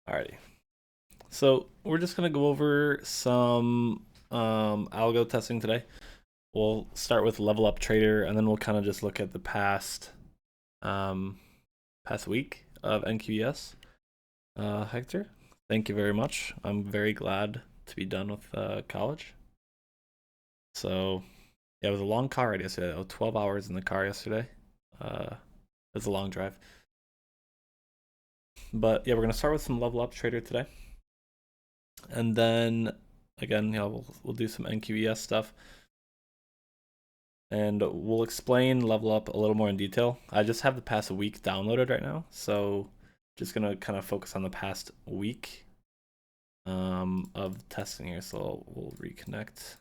Alrighty. So we're just gonna go over some algo testing today. We'll start with Level Up Trader, and then we'll kind of just look at the past past week of NQES. Hector, thank you very much. I'm very glad to be done with college. So yeah, it was a long car ride yesterday. I was 12 hours in the car yesterday. It was a long drive. But yeah, we're gonna start with some Level Up Trader today. And then again, we'll do some NQES stuff. And we'll explain Level Up a little more in detail. I just have the past week downloaded right now, so just gonna kind of focus on the past week of testing here. So we'll reconnect.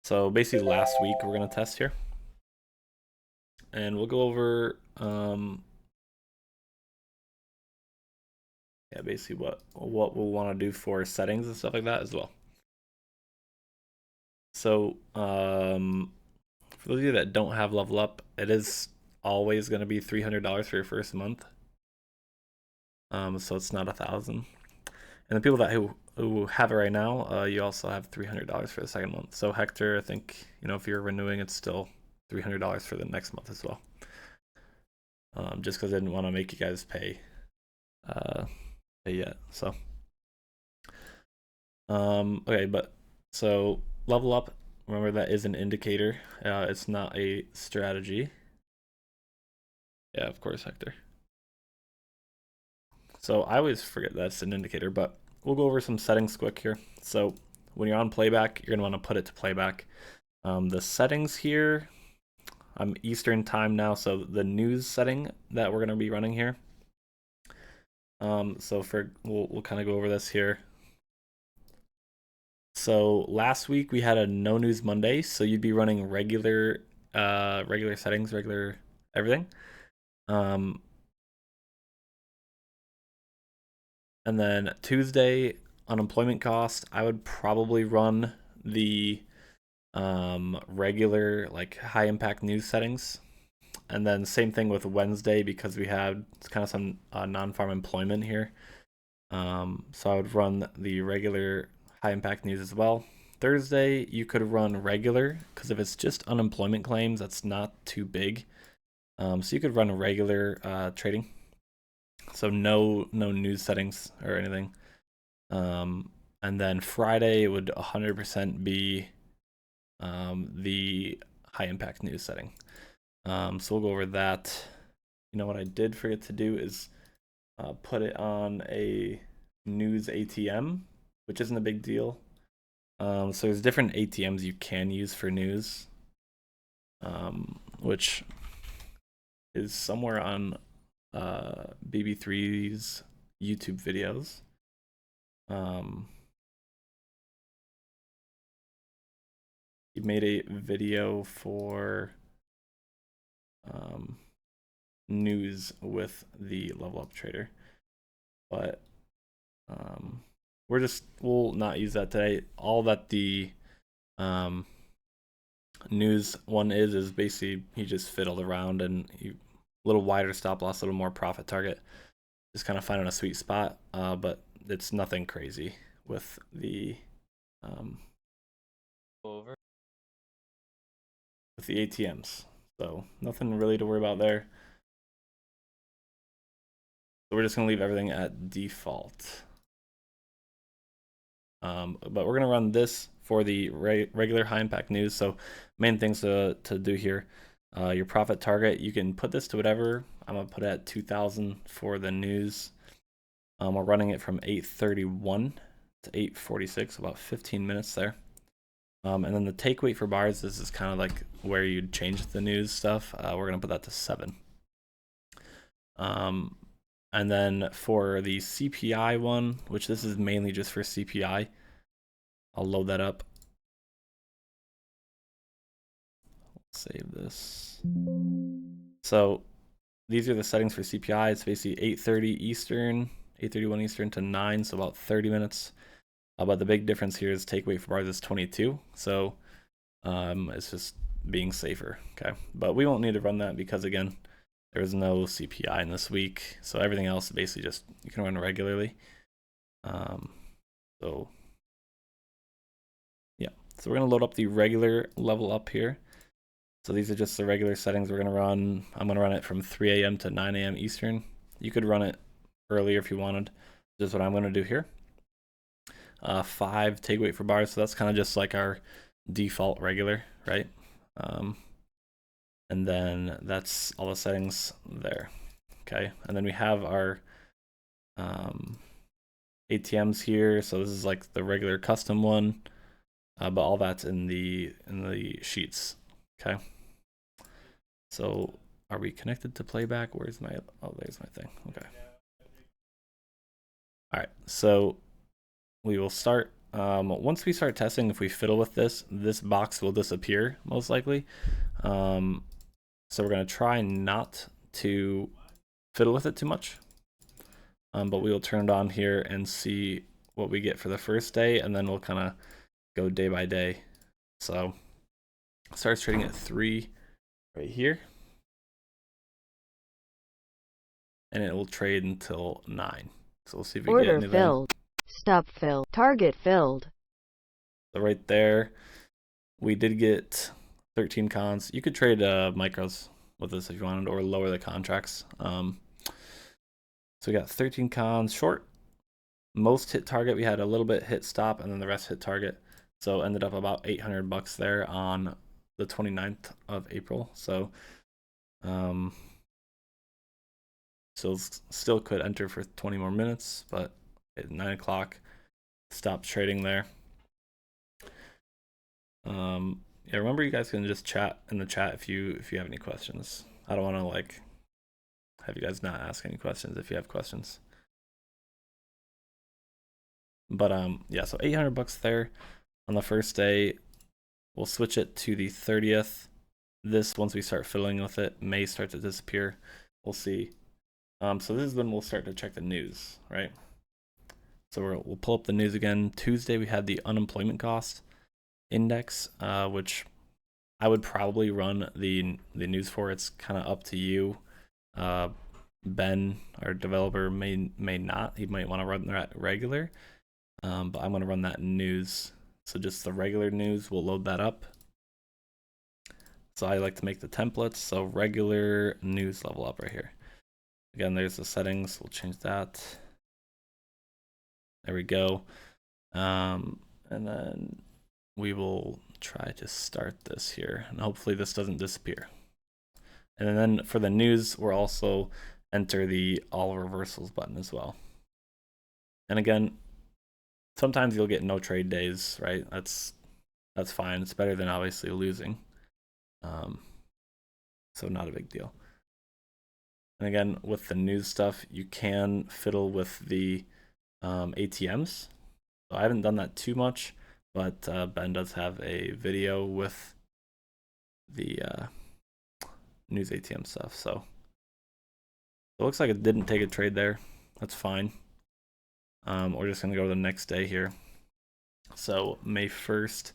So basically last week we're gonna test here, and we'll go over yeah, basically what we'll want to do for settings and stuff like that as well. So for those of you that don't have Level Up, it is always going to be $300 for your first month. So it's not $1,000. And the people that who have it right now, you also have $300 for the second month. So Hector, I think if you're renewing, it's still $300 for the next month as well. Just because I didn't want to make you guys pay yet. So okay, but so Level Up. Remember that is an indicator. It's not a strategy. Yeah, of course, Hector. So I always forget that's an indicator, but we'll go over some settings quick here. So when you're on playback, you're gonna want to put it to playback. The settings here, I'm Eastern time now, so the news setting that we're gonna be running here. So we'll kind of go over this here. So last week we had a no news Monday, so you'd be running regular settings, regular everything. And then Tuesday, unemployment cost, I would probably run the regular, like high impact news settings. And then same thing with Wednesday because we had kind of some non-farm employment here. So I would run the regular high impact news as well. Thursday, you could run regular because if it's just unemployment claims, that's not too big. So you could run regular trading. So no news settings or anything. And then Friday would 100% be the high impact news setting. So we'll go over that. What I did forget to do is put it on a news ATM, which isn't a big deal. So there's different ATMs you can use for news, which is somewhere on BB3's YouTube videos. He made a video for news with the Level Up Trader, but we'll not use that today. All that the news one is basically he just fiddled around and a little wider stop loss, a little more profit target, just kind of finding a sweet spot. But it's nothing crazy with the over with the ATMs, so nothing really to worry about there. So we're just gonna leave everything at default. But we're gonna run this for the regular high impact news. So main things to do here, your profit target, you can put this to whatever. I'm gonna put it at 2,000 for the news. We're running it from 8:31 to 8:46, about 15 minutes there. And then the take weight for bars, this is kind of like where you'd change the news stuff. We're gonna put that to 7. And then for the CPI one, which this is mainly just for CPI, I'll load that up. Let's save this. So these are the settings for CPI. It's basically 8:30 Eastern, 8:31 Eastern to 9, so about 30 minutes. But the big difference here is take weight for bars is 22, so it's just being safer. Okay, but we won't need to run that because again, There's no CPI in this week, so everything else basically just you can run regularly. So yeah, so we're gonna load up the regular level up here. So these are just the regular settings we're gonna run. I'm gonna run it from 3 a.m. to 9 a.m. Eastern. You could run it earlier if you wanted. This is what I'm gonna do here. 5 take weight for bars, so that's kind of just like our default regular, right? And then that's all the settings there. Okay, and then we have our ATMs here. So this is like the regular custom one, but all that's in the sheets. Okay. So are we connected to playback? Where's my, oh, there's my thing. Okay. All right, so we will start. Once we start testing, if we fiddle with this box will disappear most likely. So we're gonna try not to fiddle with it too much. But we will turn it on here and see what we get for the first day, and then we'll kind of go day by day. So starts trading at 3 right here, and it will trade until 9. So we'll see if we get any of them. Order filled. Stop filled. Target filled. So right there, we did get 13 cons. You could trade micros with this if you wanted, or lower the contracts. So we got 13 cons short. Most hit target, we had a little bit hit stop, and then the rest hit target. So ended up about 800 bucks there on the 29th of April. So still could enter for 20 more minutes, but at 9 o'clock stopped trading there. Yeah, remember you guys can just chat in the chat if you have any questions. I don't want to like have you guys not ask any questions if you have questions. But yeah, so 800 bucks there on the first day. We'll switch it to the 30th. This, once we start fiddling with it, may start to disappear. We'll see. So this is when we'll start to check the news, right? So we'll pull up the news again. Tuesday we had the unemployment cost index, which I would probably run the news for. It's kind of up to you. Ben, our developer, may not. He might want to run that regular, but I'm going to run that news. So just the regular news, we'll load that up. So I like to make the templates. So regular news level up right here. Again, there's the settings. We'll change that. There we go. And then we will try to start this here, and hopefully this doesn't disappear. And then for the news, we'll also enter the all reversals button as well. And again, sometimes you'll get no trade days, right? That's fine. It's better than obviously losing. So not a big deal. And again, with the news stuff, you can fiddle with the ATMs. So I haven't done that too much, but Ben does have a video with the news ATM stuff. So it looks like it didn't take a trade there. That's fine. We're just gonna go to the next day here. So May 1st.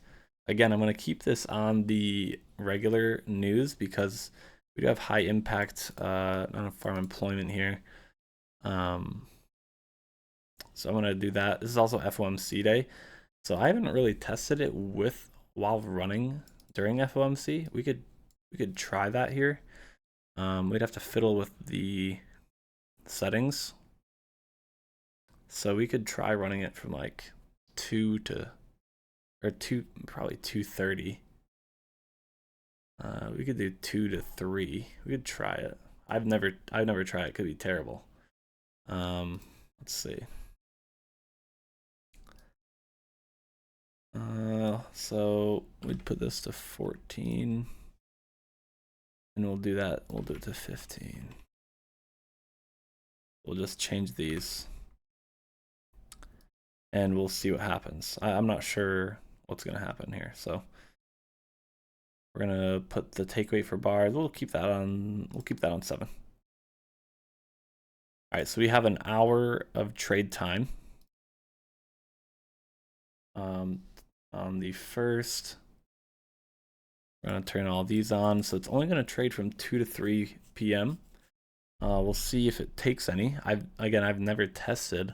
Again, I'm gonna keep this on the regular news because we do have high impact non-farm employment here. So I'm gonna do that. This is also FOMC day. So I haven't really tested it while running during FOMC. We could try that here. We'd have to fiddle with the settings. So we could try running it from like 2 to, or 2, probably 2:30. We could do 2 to 3. We could try it. I've never tried it. It could be terrible. Let's see. So we'd put this to 14, and we'll do that. We'll do it to 15. We'll just change these, and we'll see what happens. I'm not sure what's gonna happen here, so we're gonna put the take weight for bars. We'll keep that on 7. All right, so we have an hour of trade time. On the first, we're gonna turn all these on, so it's only gonna trade from 2 to 3 p.m. We'll see if it takes any. I've never tested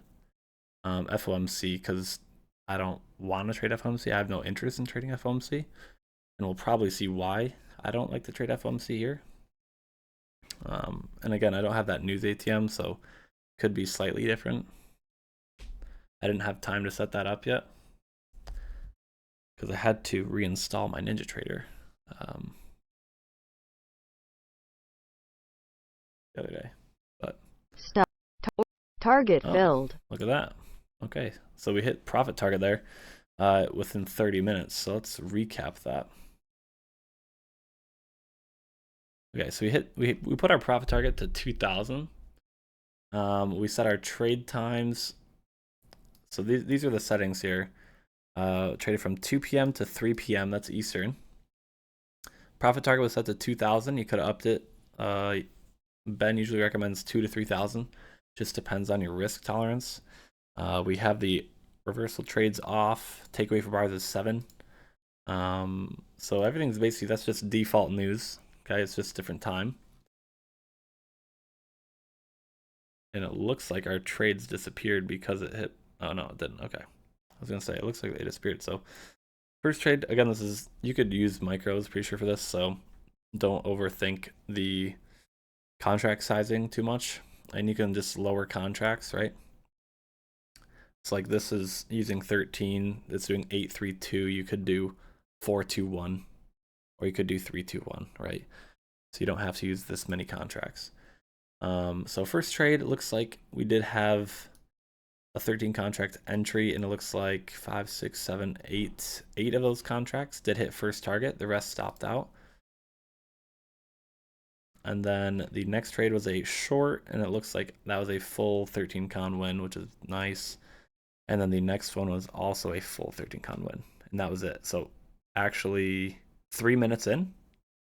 FOMC because I don't want to trade FOMC. I have no interest in trading FOMC, and we'll probably see why I don't like to trade FOMC here. And again, I don't have that news ATM, so could be slightly different. I didn't have time to set that up yet because I had to reinstall my NinjaTrader the other day. But Stop. Target filled. Look at that. Okay, so we hit profit target there within 30 minutes. So let's recap that. Okay, so we put our profit target to 2,000. We set our trade times. So these are the settings here. Traded from 2 p.m. to 3 p.m. That's Eastern. Profit target was set to 2,000. You could have upped it. Ben usually recommends 2 to 3,000. Just depends on your risk tolerance. We have the reversal trades off. Takeaway for bars is 7. So everything's basically, that's just default news. Okay, it's just different time. And it looks like our trades disappeared because it hit. Oh no, it didn't. Okay, I was gonna say it looks like they disappeared. So first trade, again, this is, you could use micros, pretty sure, for this. So don't overthink the contract sizing too much, and you can just lower contracts, right? It's like this is using 13, it's doing 832. You could do 421, or you could do 321, right? So you don't have to use this many contracts. So first trade, it looks like we did have a 13 contract entry, and it looks like 5, 6, 7, 8 of those contracts did hit first target. The rest stopped out. And then the next trade was a short, and it looks like that was a full 13 con win, which is nice. And then the next one was also a full 13 con win, and that was it. So actually 3 minutes in.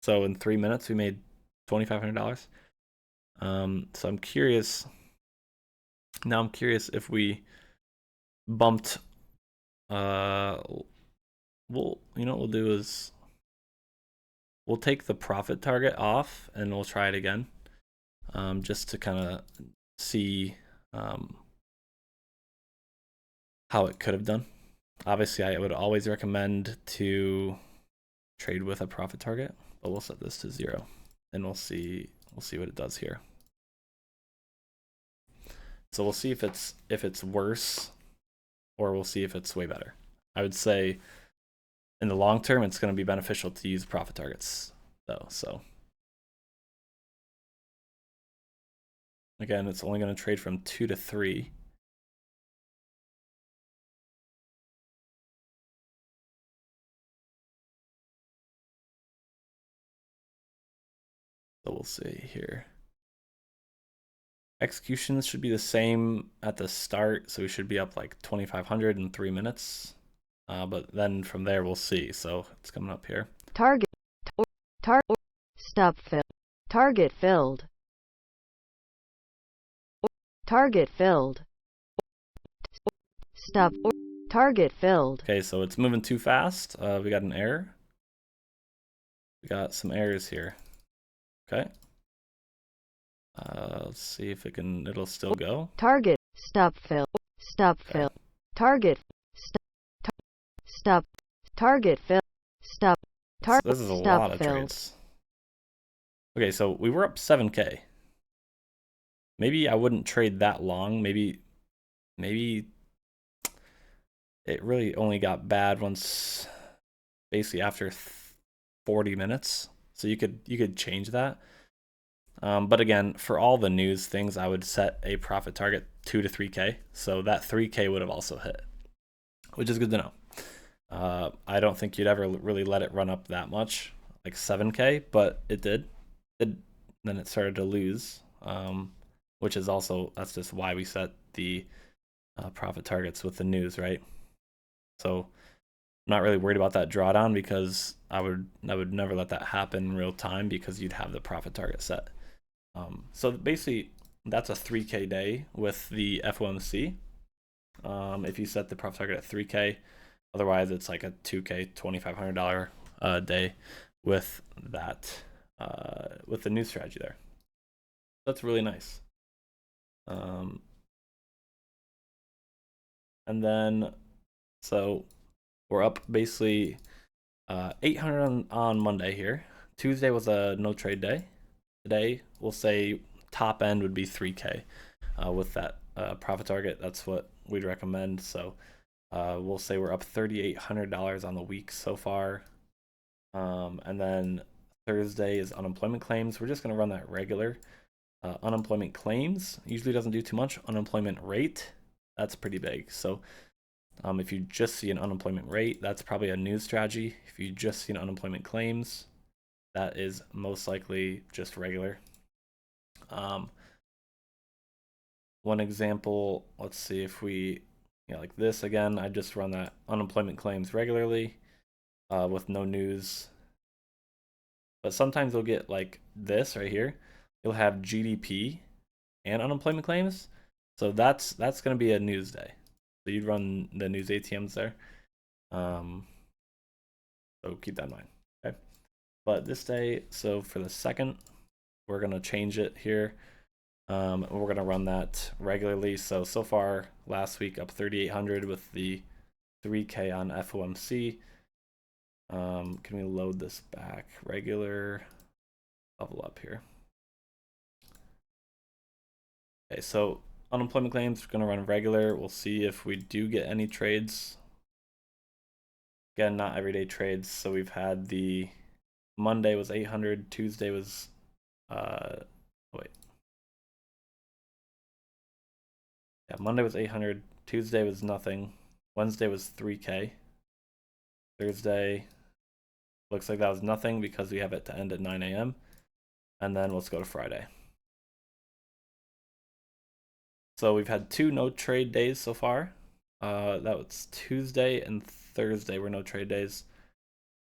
So in 3 minutes, we made $2,500. So I'm curious. Now I'm curious if we bumped. You know what we'll do is we'll take the profit target off and we'll try it again, just to kind of see how it could have done. Obviously, I would always recommend to trade with a profit target, but we'll set this to 0, and we'll see what it does here. So we'll see if it's worse, or we'll see if it's way better. I would say in the long term, it's going to be beneficial to use profit targets, though. So again, it's only going to trade from 2 to 3. So we'll see here. Executions should be the same at the start, so we should be up like 2,500 in 3 minutes. But then from there, we'll see. So it's coming up here. Target. Stop fill. Target filled. Target filled. Stop. Target filled. Okay, so it's moving too fast. We got an error. We got some errors here. Okay. Let's see if it'll still go. Target. Stop fill. Stop fill. Target. Stop. Target fill. Stop. So this is a lot of trades. Okay, so we were up 7K. Maybe I wouldn't trade that long. Maybe it really only got bad once, basically after 40 minutes. So you could change that. But again, for all the news things, I would set a profit target 2 to 3K. So that 3K would have also hit, which is good to know. I don't think you'd ever really let it run up that much, like 7K, but it did. Then it started to lose, which is also, that's just why we set the profit targets with the news, right? So I'm not really worried about that drawdown because I would never let that happen in real time because you'd have the profit target set. So basically, that's a 3K day with the FOMC. If you set the profit target at 3K, otherwise it's like a 2K, $2,500 day with that, with the new strategy there. That's really nice. Um, and then, so we're up basically 800 on Monday here. Tuesday was a no trade day. Today, we'll say top end would be 3K with that profit target. That's what we'd recommend. So we'll say we're up $3,800 on the week so far. And then Thursday is unemployment claims. We're just going to run that regular. Unemployment claims usually doesn't do too much. Unemployment rate, that's pretty big. So if you just see an unemployment rate, that's probably a news strategy. If you just see an unemployment claims, that is most likely just regular. One example, let's see if we, like this again, I just run that unemployment claims regularly with no news. But sometimes you'll get like this right here. You'll have GDP and unemployment claims. So that's going to be a news day. So you'd run the news ATMs there. So keep that in mind. Okay. But this day, so for the second, we're going to change it here. We're going to run that regularly. So far last week up 3,800 with the 3K on FOMC. Can we load this back? Regular level up here. Okay, so unemployment claims, we're going to run regular. We'll see if we do get any trades. Again, not everyday trades. So we've had the Monday was 800, Tuesday was yeah, Monday was 800, Tuesday was nothing, Wednesday was 3K, Thursday looks like that was nothing because we have it to end at 9 a.m. And then let's go to Friday. So we've had 2 no trade days so far. That was Tuesday and Thursday were no trade days.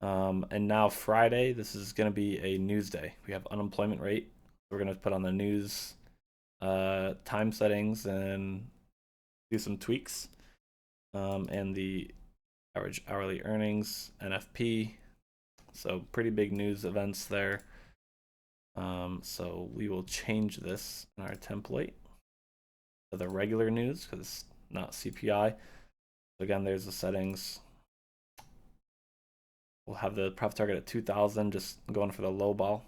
And now Friday, this is going to be a news day. We have unemployment rate. We're going to put on the news time settings and do some tweaks. And the average hourly earnings, NFP. So pretty big news events there. So we will change this in our template to the regular news because it's not CPI. So again, there's the settings. We'll have the profit target at 2,000, just going for the low ball.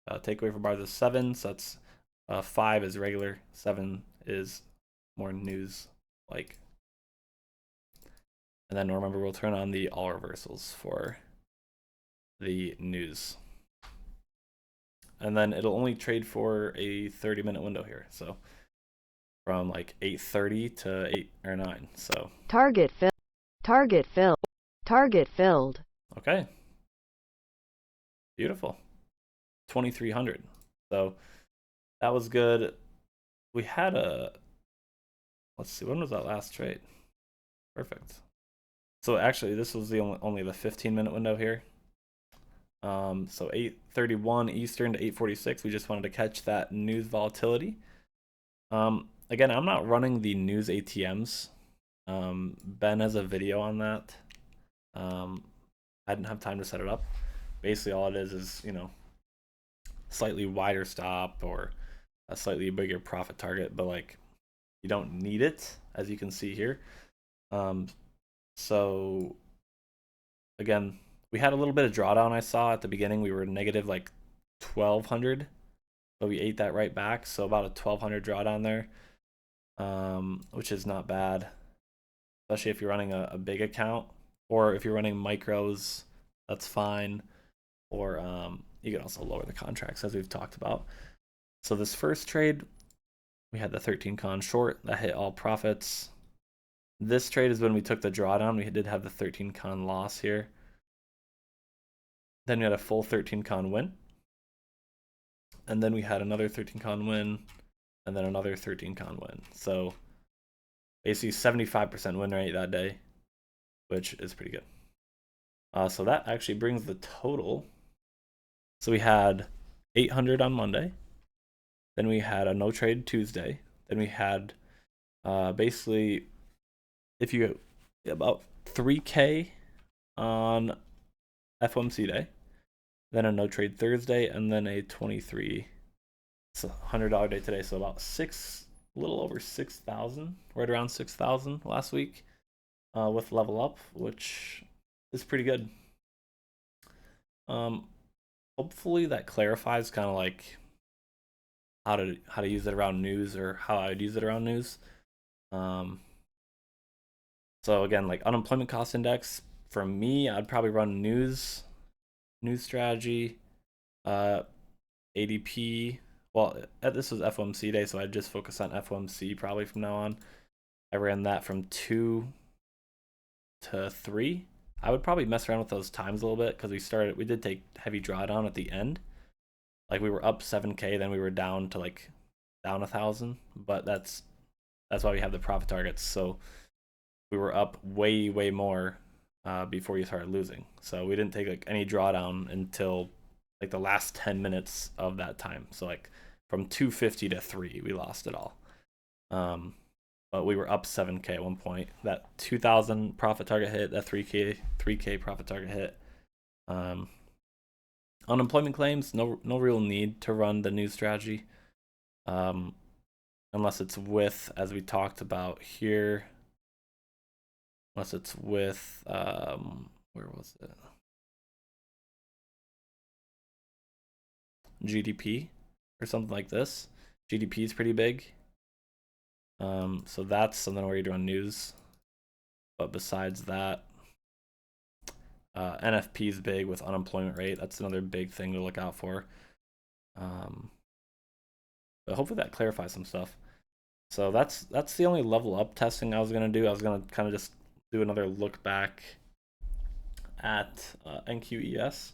Takeaway for bars is 7, so that's 5 is regular, 7 is more news like. And then remember, we'll turn on the all reversals for the news. And then it'll only trade for a 30-minute window here. So from like 8:30 to 8 or 9. So Target filled. Target filled. Target filled. Okay. Beautiful. 2,300. So that was good. We had let's see, when was that last trade? Perfect. So actually, this was the only the 15-minute window here. So 8:31 Eastern to 8:46. We just wanted to catch that news volatility. Again, I'm not running the news ATMs. Ben has a video on that. I didn't have time to set it up. Basically, all it is slightly wider stop or a slightly bigger profit target, but like you don't need it, as you can see here. So again, we had a little bit of drawdown. I saw at the beginning we were negative like 1,200, but we ate that right back. So about a 1,200 drawdown there, which is not bad, especially if you're running a big account, or if you're running micros, that's fine. Or you can also lower the contracts, as we've talked about. So this first trade, we had the 13 con short that hit all profits. This trade is when we took the drawdown. We did have the 13 con loss here. Then we had a full 13 con win. And then we had another 13 con win, and then another 13 con win. So basically 75% win rate that day, which is pretty good. So that actually brings the total. So we had 800 on Monday. Then we had a no trade Tuesday. Then we had basically, if you about 3K on FOMC day, then a no trade Thursday, and then a 23 It's $100 day today, so about a little over 6,000, right around 6,000 last week with level up, which is pretty good. Um, Hopefully that clarifies kind of like how to use it around news, or how I would use it around news. Um, so again, like unemployment cost index for me, I'd probably run news strategy, uh, ADP. Well, this was FOMC day, so I'd just focus on FOMC probably from now on. I ran that from 2 to 3. I would probably mess around with those times a little bit because we did take heavy drawdown at the end. Like we were up 7K, then we were down to like down 1,000, but that's why we have the profit targets. So we were up way more before you started losing. So we didn't take like any drawdown until like the last 10 minutes of that time. So like from 250 to 3, we lost it all. But we were up 7K at one point. That 2,000 profit target hit, that 3K profit target hit. Um, Unemployment claims, no real need to run the new strategy, um, unless it's with, as we talked about here, unless it's with where was it, GDP or something like this. GDP is pretty big, so that's something where you're doing news. But besides that, NFP is big with unemployment rate. That's another big thing to look out for. Um, but hopefully that clarifies some stuff. So that's the only level up testing I was gonna do. I was gonna kind of just do another look back at NQES.